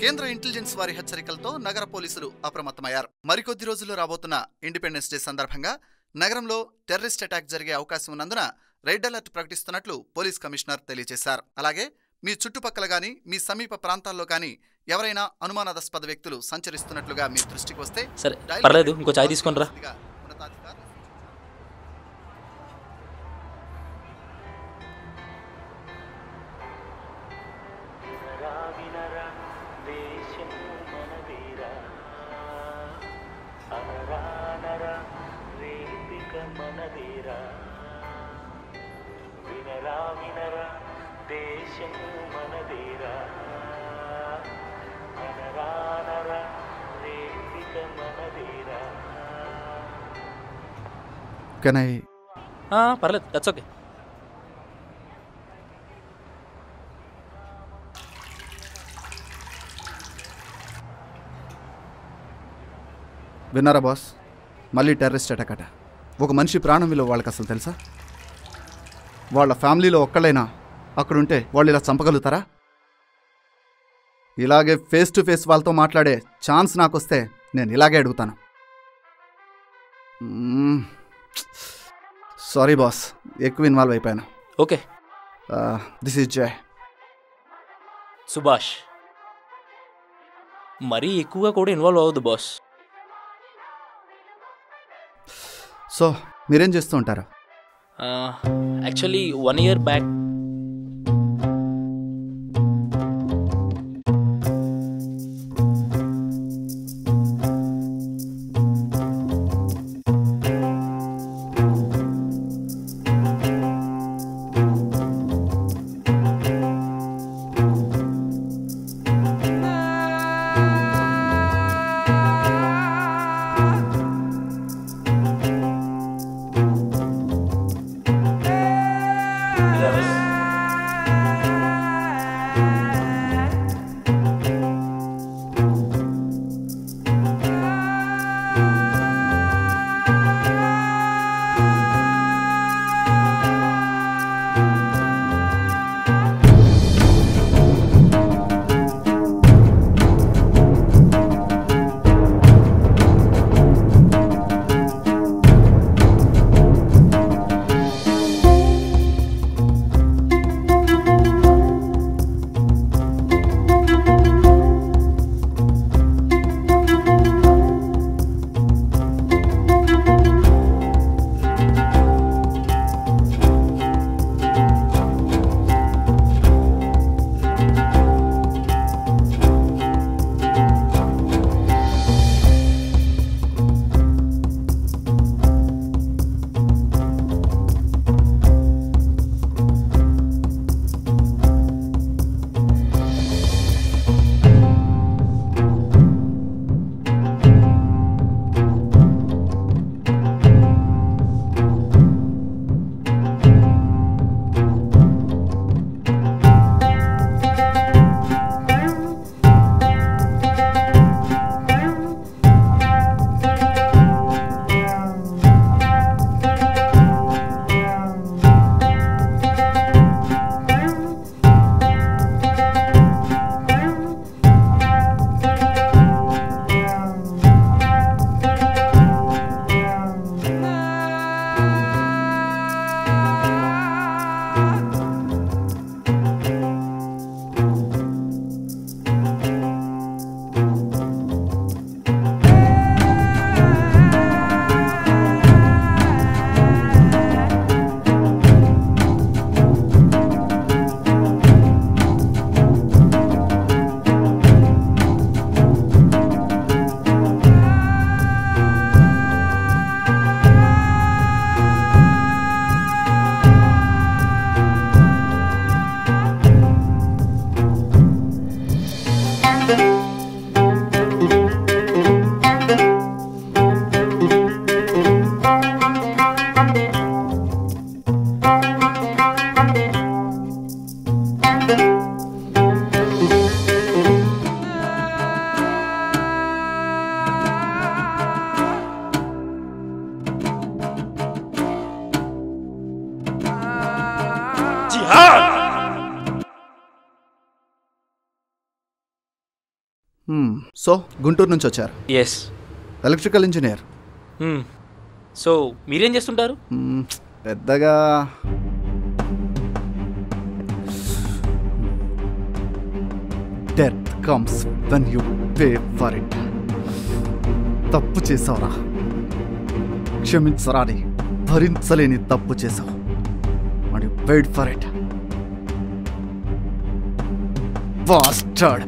కేంద్ర ఇంటెలిజెన్స్ వారి హెచ్చరికలతో నగర పోలీసులు అప్రమత్తమయ్యారు. మరికొద్ది రోజుల్లో రాబోతున్న ఇండిపెండెన్స్ డే సందర్భంగా నగరంలో టెర్రరిస్ట్ అటాక్ జరిగే అవకాశం ఉన్నందున రెడ్ అలర్ట్ ప్రకటిస్తున్నట్లు పోలీస్ కమిషనర్ తెలియజేశారు. అలాగే మీ చుట్టుపక్కల గాని మీ సమీప ప్రాంతాల్లో గాని ఎవరైనా అనుమానాస్పద వ్యక్తులు సంచరిస్తున్నట్లుగా మీ దృష్టికి వస్తే సరే పర్లేదు ఇంకో చాయ్ తీసుకొనిరా. Can I? పర్లేదు, దట్స్ ఓకే. విన్నారా బాస్, మళ్ళీ టెర్రరిస్ట్ అటాక్ అట. ఒక మనిషి ప్రాణం విలువ వాళ్ళకి అసలు తెలుసా? వాళ్ళ ఫ్యామిలీలో ఒక్కళ్ళైనా అక్కడుంటే వాళ్ళు ఇలా చంపగలుగుతారా? ఇలాగే ఫేస్ టు ఫేస్ వాళ్ళతో మాట్లాడే ఛాన్స్ నాకు వస్తే నేను ఇలాగే అడుగుతాను. సారీ బాస్, ఎక్కువ ఇన్వాల్వ్ అయిపోయాను. ఓకే, దిస్ ఈజ్ జయ్. సుభాష్, మరీ ఎక్కువగా కూడా ఇన్వాల్వ్ అవ్వద్దు బాస్. సో మీరేం చేస్తూ ఉంటారు? Actually 1 year back Yes. So Guntur నుంచి వచ్చారు. ఎస్. Electrical engineer. సో మీరేం చేస్తుంటారు? పెద్దగా death comes when you pay for it. తప్పు చేసావురా, క్షమించరాని భరించలేని తప్పు చేసావు. And you paid for it. Bastard.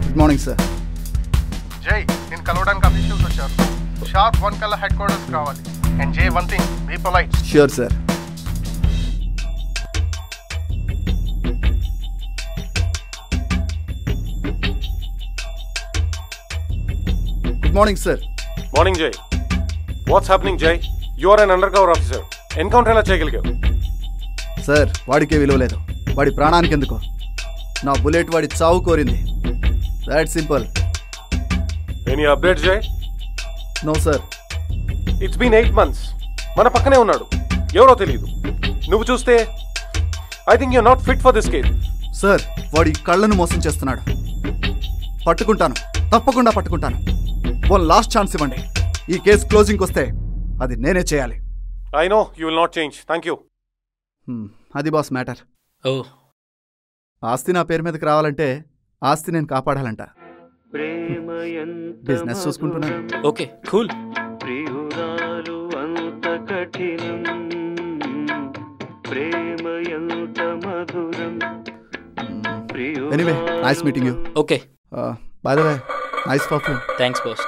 Good morning sir. Jai, నేను కలవడానికి అఫీషియల్స్ వచ్చారు. షార్ప్ 1 కల్లా హెడ్ క్వార్టర్స్ కావాలి. And Jai, one thing, be polite. Sure sir. Good morning sir. Morning Jai. What's happening Jai? You are an undercover officer. Encounter ఎలా చేయగలిగావు? Sir, వాడికే విలువ లేదు. వాడి ప్రాణానికి ఎందుకో. నా బుల్లెట్ వాడి చావు కోరింది. That simple. Any updates Jai? No sir. It's been 8 months. మన పక్కనే ఉన్నాడు, ఎవరో తెలియదు. నువ్వు చూస్తే I think you're not fit for this case. Sir, వాడి కళ్ళను మోసం చేస్తున్నాడు. పట్టుకుంటాను, తప్పకుండా పట్టుకుంటాను. వన్ లాస్ట్ ఛాన్స్ ఇవ్వండి. ఈ కేసు క్లోజింగ్కి వస్తే అది నేనే చేయాలి. I know you will not change. Thank you. అది బాస్ మ్యాటర్. ఓ, ఆస్తి నా పేరు మీదకి రావాలంటే ఆస్తి నేను కాపాడాలంట. బిజినెస్ చూసుకుంటున్నాను. Okay, cool. Anyway, nice meeting you. Okay. By the way, nice perfume. Thanks boss.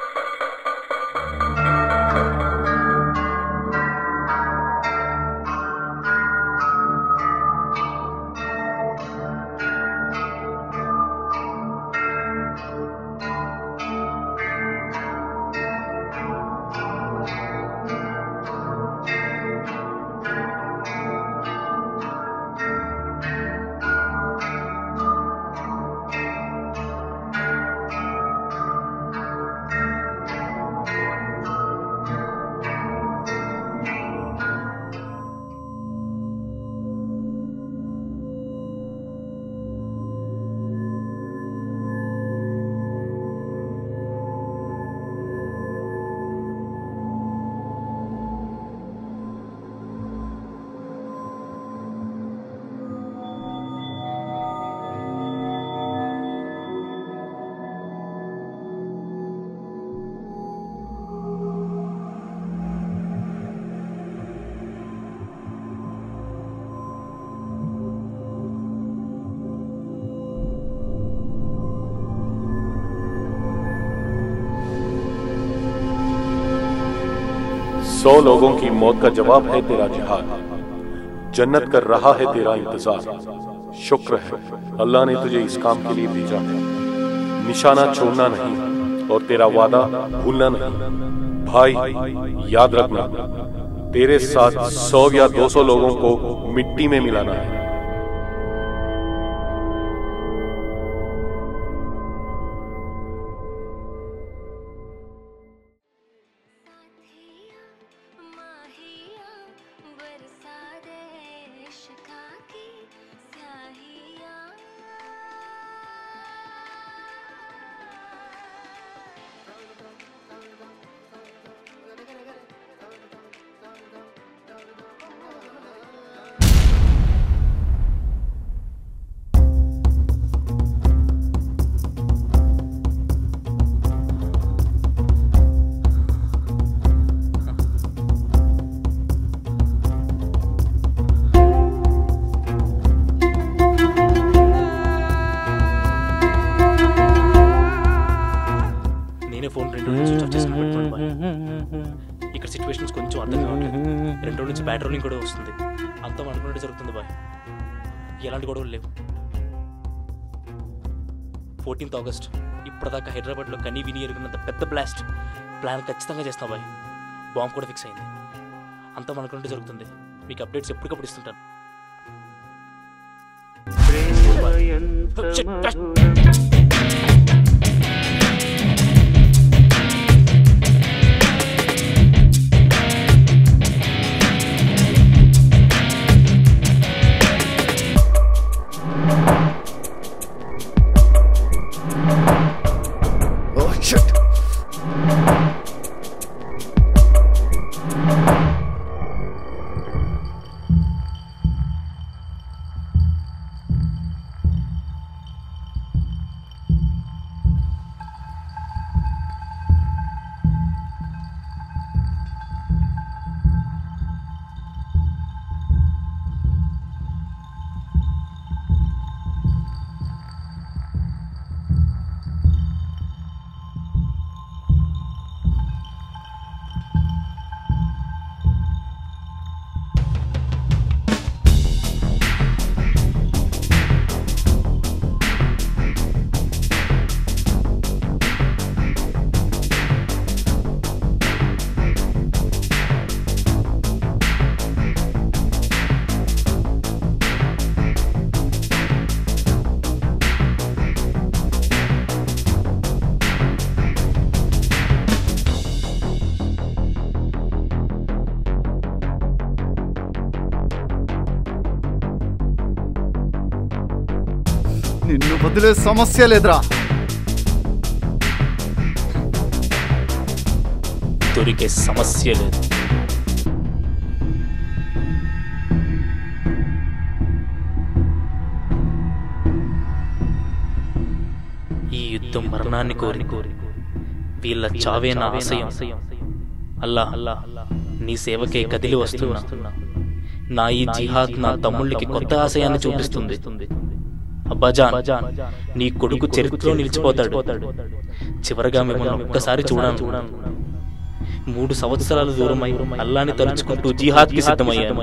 सौ लोगों की मौत का जवाब है तेरा जिहाद, जन्नत कर रहा है तेरा इंतजार। शुक्र है अल्लाह ने तुझे इस काम के लिए भेजा है। निशाना छोड़ना नहीं और तेरा वादा भूलना नहीं। भाई याद रखना, तेरे साथ 100 या 200 लोगों को मिट्टी में मिलाना है। ఫోన్ 2 రోజులు స్విచ్ ఆఫ్ చేసుకుని పెట్టుకోండి బాయ్. ఇక్కడ సిచ్యువేషన్స్ కొంచెం అర్థం కావట్లేదు. 2 రోజుల నుంచి బ్యాడ్ రోలింగ్ కూడా వస్తుంది. అంతా అనుకున్నట్టు జరుగుతుంది బాయ్. ఎలాంటి గొడవలు లేవు. 14th August ఇప్పటిదాకా హైదరాబాద్లో కనీ విని ఎరుగున్నంత పెద్ద బ్లాస్ట్ ప్లాన్ ఖచ్చితంగా చేస్తాం బాయ్. బాంబు కూడా ఫిక్స్ అయింది. అంతా మనకుంటే జరుగుతుంది. మీకు అప్డేట్స్ ఎప్పటికప్పుడు ఇస్తుంటాను. నిన్ను వదిలే సమస్య లేదురా. దొరికే సమస్య లేదు. ఈ యుద్ధం మరణాన్ని కోరి వీళ్ళ చావే నా ఆశయం. అల్లా నీ సేవకే కదిలి వస్తున్నా. నా ఈ జిహాద్ నా తమ్ముళ్ళకి కొత్త ఆశయాన్ని చూపిస్తుంది. అబ్బాజాన్, నీ కొడుకు చరిత్రలో నిలిచిపోతాడు. చివరగా మిమ్మల్ని ఒక్కసారి చూడాను. 3 సంవత్సరాల దూరమై అల్లాని తలుచుకుంటూ జిహాద్కి సిద్ధమయ్యాను.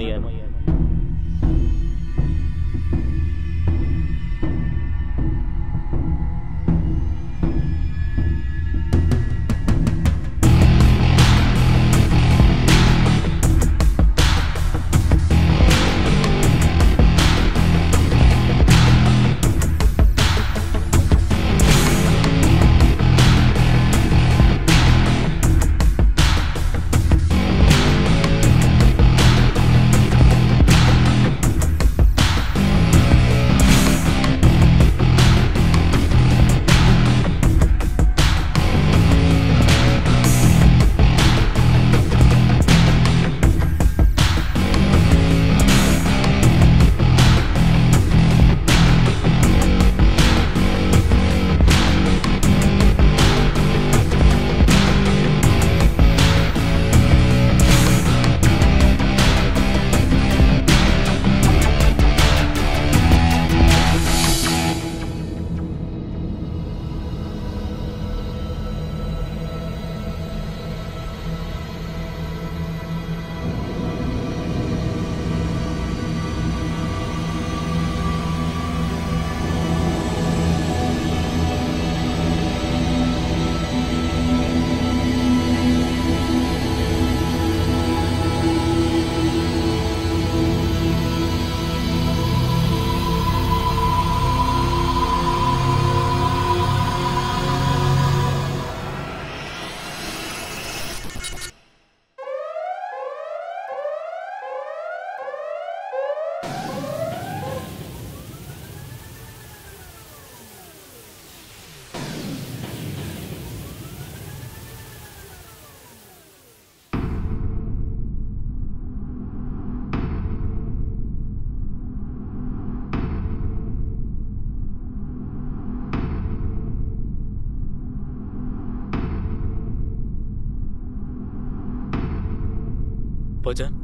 అబ్బాజాన్,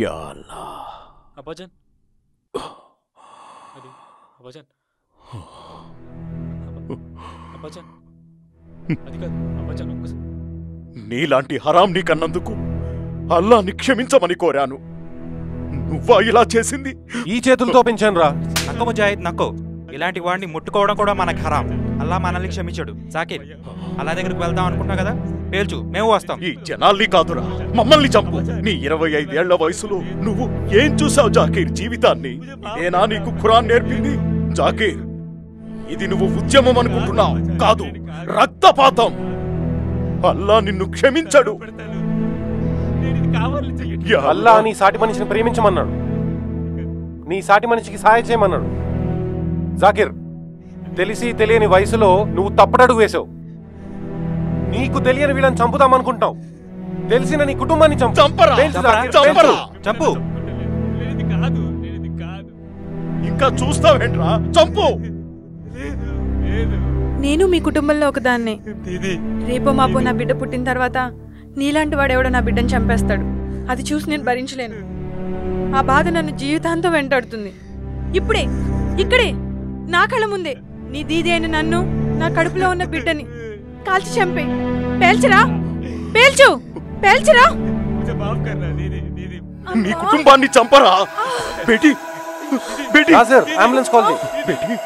యా అల్లాహ్. అబ్బాజాన్, అది అబ్బాజాన్, అబ్బాజాన్, అది కాదు అబ్బాజాన్. నీలాంటి హరాం నీ కన్నందుకు అల్లాని క్షమించమని కోరాను. నువ్వా ఇలా చేసింది? ఈ చేతులతో పెంచాను రా. నక్కో ముజాహిద్ నక్కో. ఇలాంటి వాడిని ముట్టుకోవడం కూడా మనకు హరాం. అల్లా మనల్ని క్షమించాడు. జాకీర్, అల్లా దగ్గరికి వెళ్దాం అనుకుంటున్నా కదా, పేల్చు, మేము వస్తాం. ఈ జనాల్ని కాదురా, మమ్మల్ని చంపు. నీ 25 ఏళ్ల వయసులో నువ్వు ఏం చూసావు జాకీర్ జీవితాన్ని? ఇదేనా నీకు ఖురాన్ నేర్పింది? జాకీర్, ఇది నువ్వు ఉద్యమం అనుకుంటున్నావు, కాదు రక్తపాతం. అల్లా నిన్ను క్షమించడు. అల్లా నీ సాటి మనిషిని ప్రేమించమన్నాడు, నీ సాటి మనిషికి సహాయం చేయమన్నాడు. జాకీర్, తెలిసి తెలియని వయసులో నువ్వు తప్పటడుగు వేసావు. నీకు తెలియని వీళ్ళని చంపుదామనుకుంటావు. తెలిసిన నీ కుటుంబాన్ని చంపు. ఇంకా చూస్తావేంట్రా? చంపు. నేను మీ కుటుంబంలో ఒకదాన్నే. రేపో మాపో నా బిడ్డ పుట్టిన తర్వాత నీలాంటి వాడెవడో నా బిడ్డను చంపేస్తాడు. అది చూసి నేను భరించలేను. ఆ బాధ నన్ను జీవితాంతం వెంటాడుతుంది. ఇప్పుడే ఇక్కడే నా కళ్ళ ముందే నీ దీది అయిన నన్ను, నా కడుపులో ఉన్న బిడ్డని కాల్చి చంపే. పేల్చరా, పేల్చు, పేల్చరా. నీ కుటుంబాన్ని చంపరా. బేటీ, బేటీ, అంబులెన్స్ కాల్ చేయి.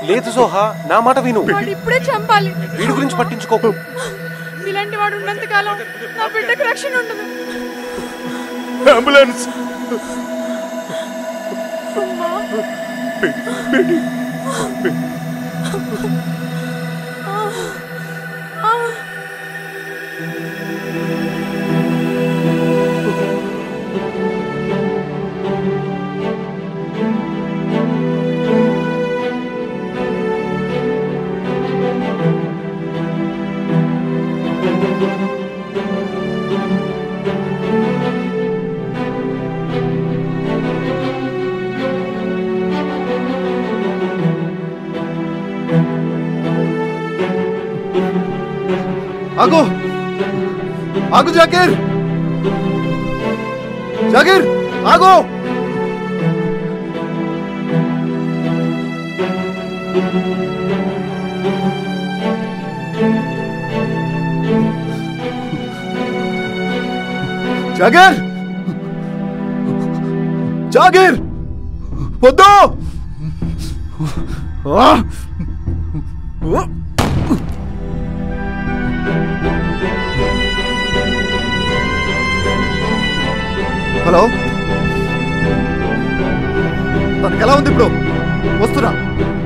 లేదు సోహా, నా మాట విను. ఇప్పుడే చంపాలి. వీడి గురించి పట్టించుకోకు. ఇలాంటి వాడు ఉన్నంతకాలం నా బిడ్డకు రక్షణ ఉండదు. అంబులెన్స్. బేటీ, ఆగు, ఆగు జాకీర్, జాకీర్ ఆగు. జాకీర్, జాకీర్ వద్దు. హలో, తనకి ఎలా ఉంది ఇప్పుడు? వస్తున్నా.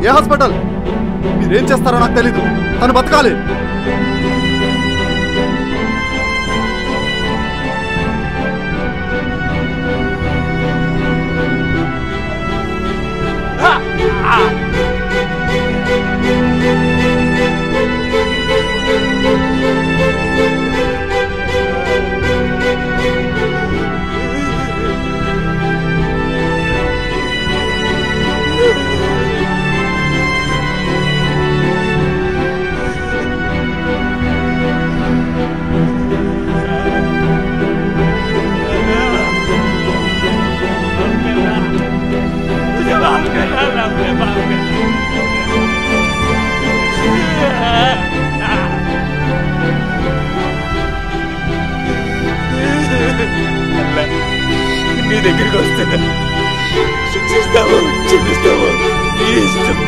ఏ హాస్పిటల్? మీరేం చేస్తారో నాకు తెలీదు. తను బతకాలి. నీ దగ్గరికి వస్తున్నా. శిక్షిస్తావో క్షమిస్తావో నీ ఇష్టం.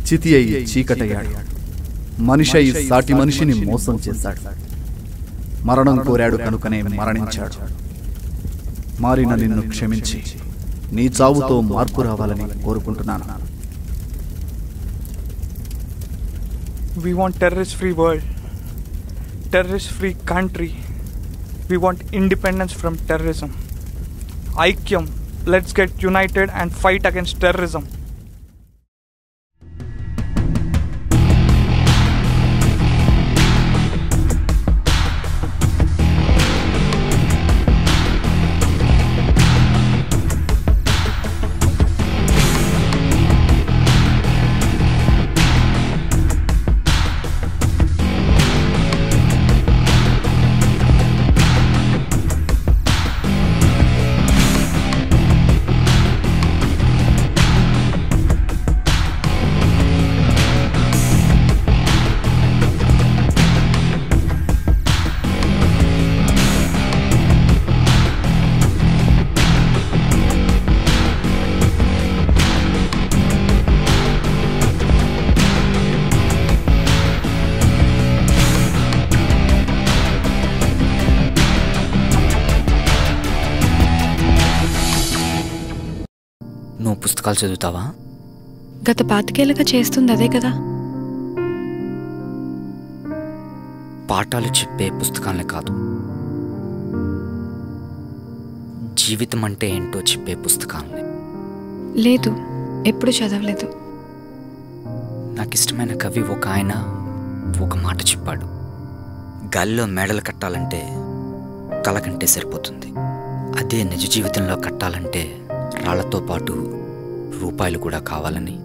చితి అయి చీకటయ్యాడు. మనిషి అయి సాటి మనిషిని మోసం చేశాడు. మరణం కోరాడు కనుకనే మరణించాడు. మారిన నిన్ను క్షమించి నీ చావుతో మార్పు రావాలని కోరుకుంటున్నాను. We want terrorist-free world, terrorist-free country. We want independence from terrorism. Aikyam, let's get united and fight against terrorism. నువ్వు పుస్తకాలు చదువుతావా? గత 25 ఏళ్ళుగా చేస్తుంది అదే కదా. పాఠాలు చెప్పే పుస్తకాలే కాదు, జీవితం అంటే ఏంటో చెప్పే పుస్తకాలనే. లేదు, ఎప్పుడు చదవలేదు. నాకు ఇష్టమైన కవి ఒక ఆయన ఒక మాట చెప్పాడు, గాలిలో మేడలు కట్టాలంటే కళ కంటే సరిపోతుంది, అదే నిజ జీవితంలో కట్టాలంటే రాళ్లతో పాటు రూపాయలు కూడా కావాలని.